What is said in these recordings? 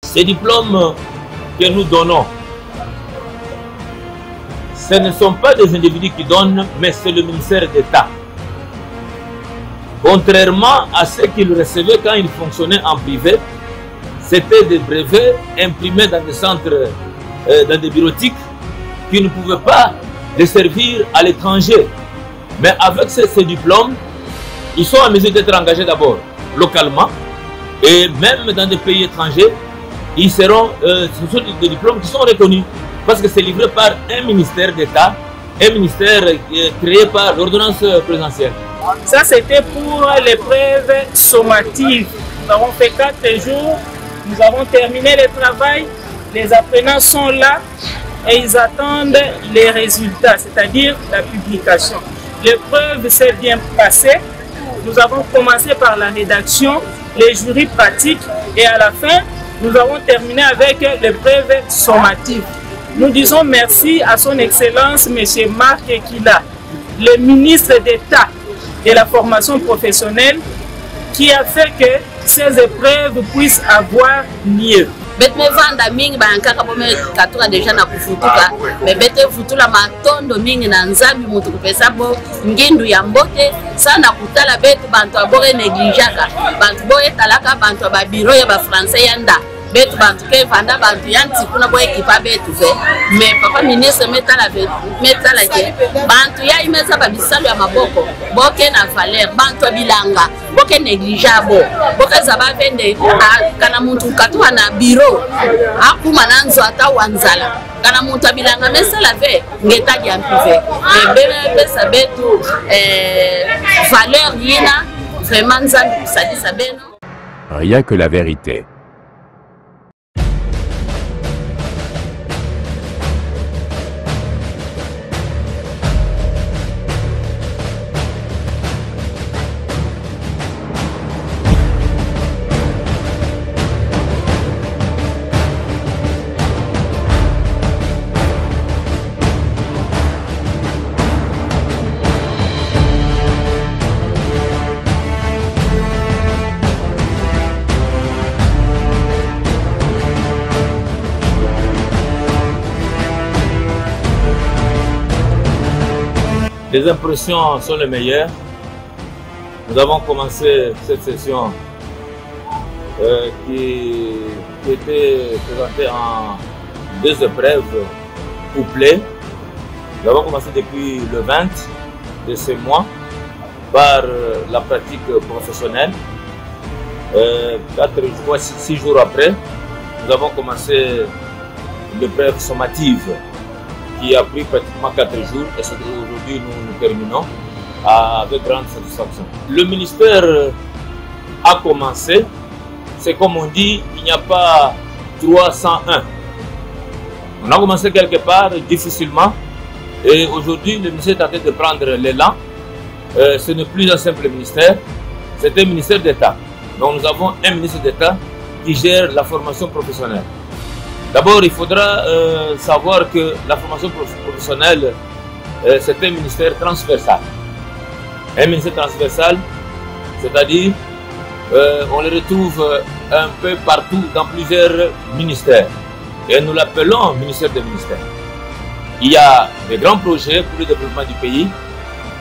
Ces diplômes que nous donnons, ce ne sont pas des individus qui donnent, mais c'est le ministère d'État. Contrairement à ce qu'ils recevaient quand ils fonctionnaient en privé, c'était des brevets imprimés dans des centres, dans des bureautiques, qui ne pouvaient pas les servir à l'étranger. Mais avec ces diplômes, ils sont en mesure d'être engagés d'abord localement et même dans des pays étrangers, ils seront, ce sont des diplômes qui sont reconnus parce que c'est livré par un ministère d'État, un ministère créé par l'ordonnance présidentielle. Ça, c'était pour l'épreuve sommative. Nous avons fait 4 jours, nous avons terminé le travail, les apprenants sont là et ils attendent les résultats, c'est-à-dire la publication. L'épreuve s'est bien passée. Nous avons commencé par la rédaction, les jurys pratiques et à la fin, nous avons terminé avec l'épreuve sommative. Nous disons merci à son Excellence M. Marc Ekila, le ministre d'État de la formation professionnelle, qui a fait que ces épreuves puissent avoir lieu. Bete vanda mingi bankaka bome katura deja na kufutuka me bete futula matondo mingi na nzambi mutu kupesa bo ngindu ya mbote sana kutala betu bantu abore neglijaka bantu boye talaka bantu ba biro ya ba français yanda betu bantu ke vanda bantu yanti kuna boye kipa betu fe me papa ministre metala ke bantu ya imeza ba bisalo ya maboko boke na valeur bantu bilanga boke neglijabo boke zaba vende kana muntu katua na biro akuma nanzo ata wanzala kana muntu abilanga mesala ve ngetaji ampive bebe pesa betu valeur yina vraiment nzambi kusadisa beno. Rien que la vérité. Les impressions sont les meilleures. Nous avons commencé cette session qui était présentée en 2 épreuves couplées. Nous avons commencé depuis le 20 de ce mois par la pratique professionnelle. 6 jours après, nous avons commencé l'épreuve sommative qui a pris pratiquement 4 jours et aujourd'hui nous terminons avec grande satisfaction. Le ministère a commencé, c'est comme on dit, il n'y a pas 301. On a commencé quelque part difficilement et aujourd'hui le ministère est en train de prendre l'élan. Ce n'est plus un simple ministère, c'est un ministère d'État. Donc nous avons un ministre d'État qui gère la formation professionnelle. D'abord, il faudra savoir que la formation professionnelle, c'est un ministère transversal. Un ministère transversal, c'est-à-dire on le retrouve un peu partout dans plusieurs ministères. Et nous l'appelons ministère des ministères. Il y a des grands projets pour le développement du pays.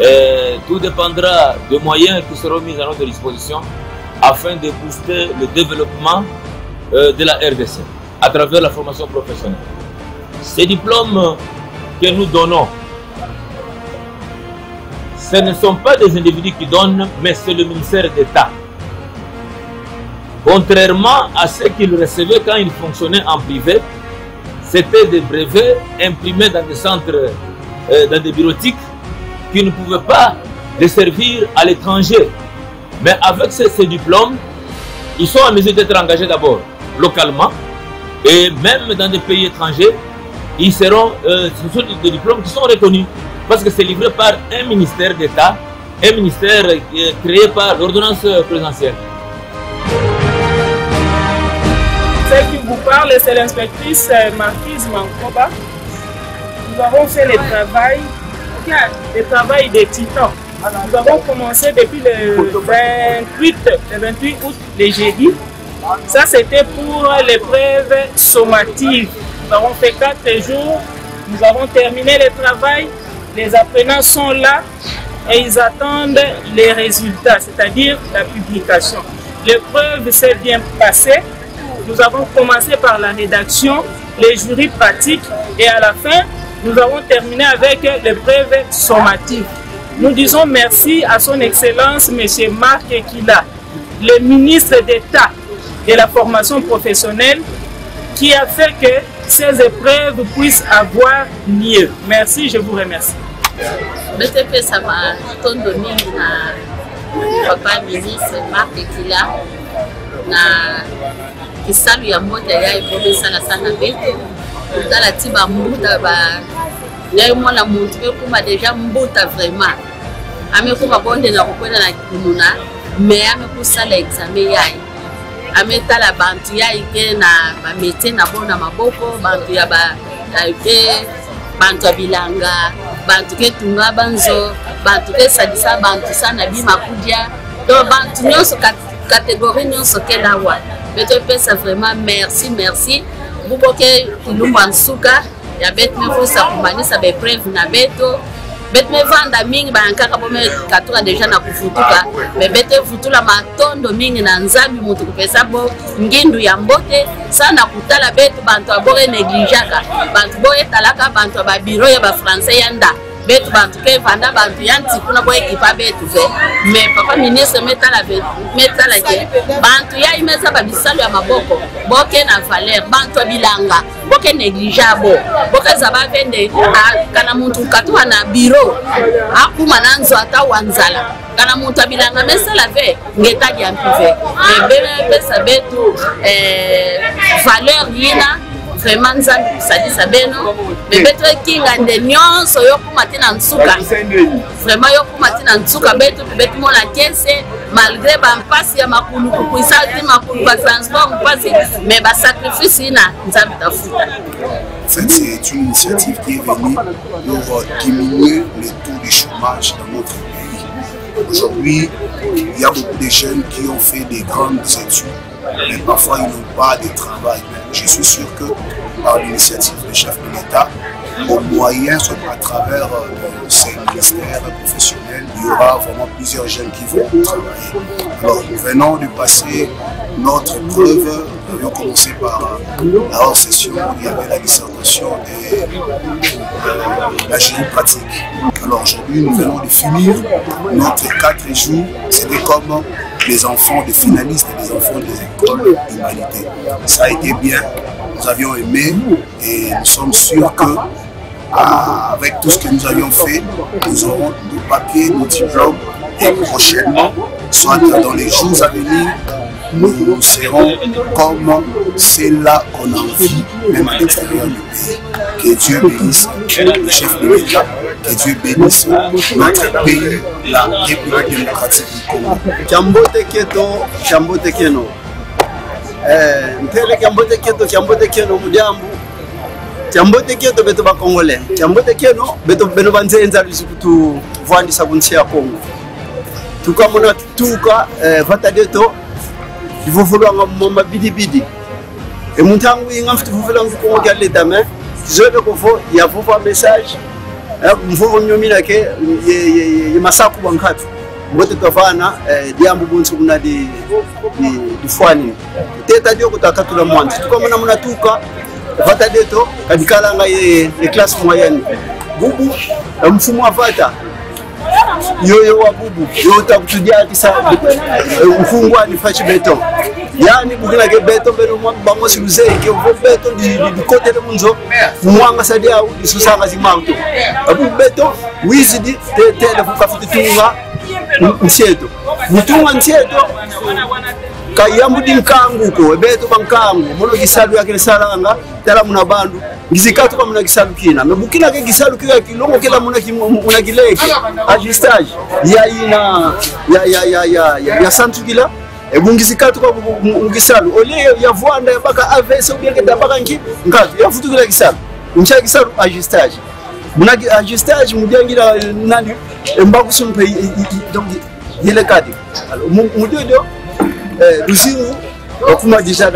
Et tout dépendra des moyens qui seront mis à notre disposition afin de booster le développement de la RDC à travers la formation professionnelle. Ces diplômes que nous donnons, ce ne sont pas des individus qui donnent, mais c'est le ministère d'État. Contrairement à ce qu'ils recevaient quand ils fonctionnaient en privé, c'était des brevets imprimés dans des centres, dans des bureautiques, qui ne pouvaient pas les servir à l'étranger. Mais avec ces diplômes, ils sont en mesure d'être engagés d'abord localement et même dans des pays étrangers, ils seront, ce sont des diplômes qui sont reconnus parce que c'est livré par un ministère d'État, un ministère créé par l'ordonnance présidentielle. Celle qui vous parle, c'est l'inspectrice Marquise Mankoba. Nous avons fait le travail des titans. Nous avons commencé depuis le 28 août, le jeudi. Ça, c'était pour l'épreuve sommative. Nous avons fait 4 jours. Nous avons terminé le travail. Les apprenants sont là et ils attendent les résultats, c'est-à-dire la publication. L'épreuve s'est bien passée. Nous avons commencé par la rédaction, les jurys pratiques et à la fin, nous avons terminé avec l'épreuve sommative. Nous disons merci à son Excellence M. Marc Ekila, le ministre d'État de la formation professionnelle, qui a fait que ces épreuves puissent avoir lieu. Merci, je vous remercie. BTP ça m'a tondo mingi na papa ministre Marc Ekila na kisalu ya mbote ya ibobe sana sana betu kutala tiba mbuta ba leo mwana muntu be kuma deja mbuta vraiment amekuma bonde na kukwenda na kununa me amekusala examen yai ametala bantu yai ke na ba métier na bona maboko bantu ya ba ke bantu ya bilanga bantu ke tunga banzo bantu ke sadisa bantu sana bima kudia do bantu nyonso catégorie nyonso ke dawa beto pesa vraiment merci buboke kulumba nsuka ya bet me fosa kumanisa be preuve na beto bet me vanda mingi bankaka bome katura deja na kufutuka me bete futula matondo mingi na nzambi mutu kupesa bo ngindu ya mbote sana kutala betu bantu abore neglijaka bantu boye talaka bantu ba biro ya ba français yanda betu bantu ke vanda bantu yanti kuna boye kipa betu ve me papa ministre metala ke bantu ya imeza ba bisalo ya maboko boke na valeur bantu bilanga boke negligeable boke zaba vende kana muntu katwa na biro akuma nanzo ata wanzala kana muntu bilanga mesala ve ngeta ya mpive me bebe pesa betu valeur yina vraiment nzambi sadisa beno bebeto kinga nde nyonso yokuma tina nsuka vraiment yokuma tina nsuka betu betu mona kese malgré ba mpasi ya makulu kuisati makulu ba transport mpasi mais ba sacrifice ina nzambi tafuta. En fait, c'est une initiative qui est venue pour diminuer le taux de chômage dans notre pays. Aujourd'hui, il y a beaucoup de jeunes qui ont fait des grandes études, mais parfois ils n'ont pas de travail. Je suis sûr que par l'initiative du chef de l'État, au moyen, à travers ces ministères professionnels, il y aura vraiment plusieurs jeunes qui vont travailler. Alors, nous venons de passer notre preuve. Nous avions commencé par la hors-session, il y avait la dissertation et la jury pratique. Alors aujourd'hui, nous venons de finir notre 4 jours. C'était comme les enfants des finalistes et les enfants des écoles d'humanité. Ça a été bien, nous avions aimé et nous sommes sûrs que avec tout ce que nous avions fait, nous aurons nos papiers, nos diplômes et prochainement, soit dans les jours à venir, nous serons comme celle-là qu'on a envie, même à l'extérieur du pays. Que Dieu bénisse le chef de l'État, que Dieu bénisse notre pays, la République démocratique du Congo. Kiambote Keno. Ntele Kiambote Keno mujambu. Kiambote Keno beto ba Congolais. Kiambote Keno beto beno banzenza lusukutu vandisa kunchi ya Congo. Tukamona tuka vatadeto ivovulwa ngomoma bidibidi. E muntangu inga mfutu vuvula ngukongo kya leta me. Zobe kofo ya vova message. Mvovo nyomina ke ye masaku bankatu. Mbote tofana diambu bunsu kuna di fwani. Teta dio kutakatula mwanzi. Tukamona munatuka vatadeto kadikala nga ye classe moyenne. Bubu mfumu wa vata. Yoyo wa bubu yota kutudia kisa mfungwa ni fachi beton yani bugina ke beton beno bango siluzei ke vo beton di côté de munzo mwanga sadia au di susanga zimauto abu beton wizidi tele kukafuti tunga nsieto mutunga nsieto kayambu di nkangu ko beto bankangu mono gisalu yake salanga tala muna bandu ngizikatu kama muna gisalu kina mebukina ke gisalu kila kilongo kila muna kileke ajustage ya santu kila ebungizikatu kwa ngisalu ole ya vuanda ya baka avese ubieke tabaka nki ngatu ya futu kila gisalu uncha gisalu ajustage muna ajustage mujangira nani embaku sumpe donc yele kadi mudodo luzingu Wakuma déjà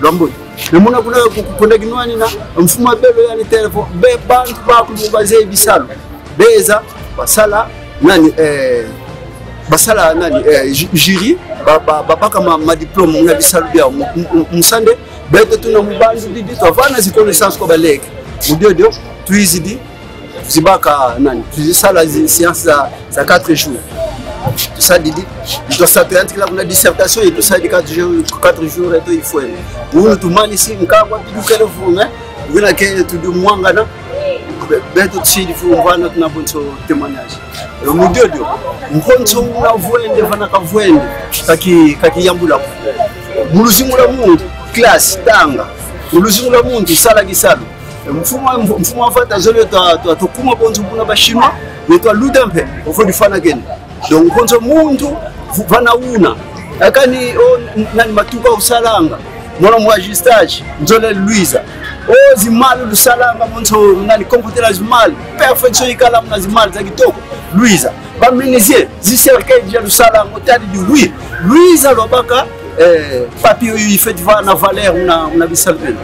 l'ambo. Mais mon abuna kuna ginwani na mfuma belo yani telefone be bantu ba kulubaze bisalo. Beza basala nani basala nani jury ba kama ma diplôme na bisalo bia musande beto tuna mubanzi didi to vana zi connaissance ko balek. Mudio tuizidi zibaka nani tuzisala science za 4 jours. Tout ça dit il doit s'attendre que la dissertation et tout ça dit 4 jours et tout il faut nous tout mal ici ngakwa bidukele vume ngina ke tudu mwangana beto tsidi fu vana tuna bonso témoignage le mudio mkonso una vuende vana ka vuende kaki yambula muluzimula mundu classe tanga muluzimula mundu sala kisalo mfumo afata zolo to kuma bonso buna ba chinois mais toi ludampe on faut du fana ken donc konzo mundu vana una akani nani matuka usalanga mwana mwagistage nzole Luisa zimali lusalanga monzo nani computer zimali perfection ikala mna zimali za kitoko Luisa ba minisie ziserkei dia lusalanga otadi di oui Luisa lobaka papier il fait vana valeur una bisalpena